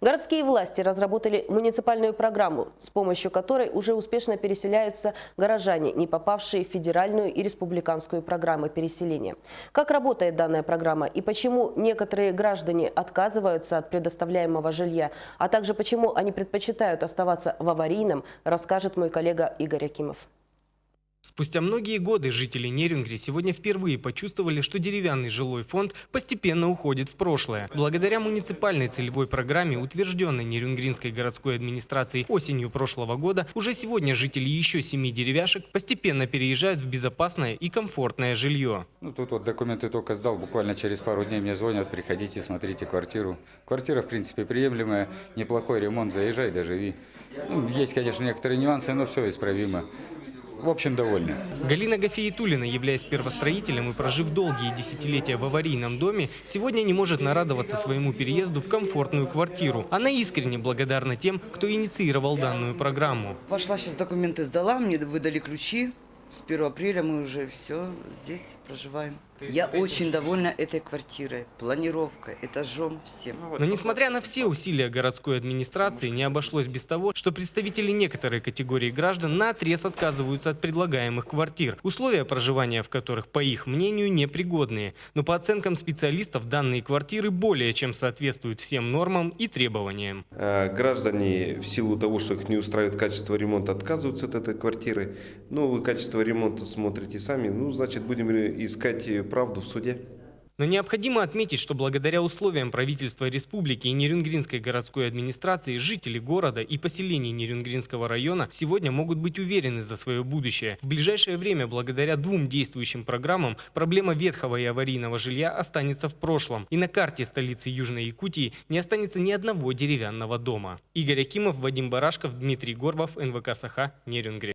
Городские власти разработали муниципальную программу, с помощью которой уже успешно переселяются горожане, не попавшие в федеральную и республиканскую программы переселения. Как работает данная программа и почему некоторые граждане отказываются от предоставляемого жилья, а также почему они предпочитают оставаться в аварийном, расскажет мой коллега Игорь Акимов. Спустя многие годы жители Нерюнгри сегодня впервые почувствовали, что деревянный жилой фонд постепенно уходит в прошлое. Благодаря муниципальной целевой программе, утвержденной Нерюнгринской городской администрацией осенью прошлого года, уже сегодня жители еще 7 деревяшек постепенно переезжают в безопасное и комфортное жилье. Тут вот документы только сдал, буквально через пару дней мне звонят: приходите, смотрите квартиру. Квартира, в принципе, приемлемая, неплохой ремонт, заезжай, доживи. Есть, конечно, некоторые нюансы, но все исправимо. В общем, довольны. Галина Гафиетуллина, являясь первостроителем и прожив долгие десятилетия в аварийном доме, сегодня не может нарадоваться своему переезду в комфортную квартиру. Она искренне благодарна тем, кто инициировал данную программу. Пошла сейчас документы сдала, мне выдали ключи. С 1 апреля мы уже все здесь проживаем. Я очень довольна этой квартирой, планировкой, этажом, всем. Но несмотря на все усилия городской администрации, не обошлось без того, что представители некоторой категории граждан наотрез отказываются от предлагаемых квартир, условия проживания в которых, по их мнению, непригодные. Но по оценкам специалистов, данные квартиры более чем соответствуют всем нормам и требованиям. Граждане в силу того, что их не устраивает качество ремонта, отказываются от этой квартиры. Ну, вы качество ремонта смотрите сами, значит, будем искать правду в суде. Но необходимо отметить, что благодаря условиям правительства республики и Нерюнгринской городской администрации жители города и поселений Нерюнгринского района сегодня могут быть уверены за свое будущее. В ближайшее время, благодаря 2 действующим программам, проблема ветхого и аварийного жилья останется в прошлом. И на карте столицы Южной Якутии не останется ни одного деревянного дома. Игорь Акимов, Вадим Барашков, Дмитрий Горбов, НВК Саха, Нерюнгри.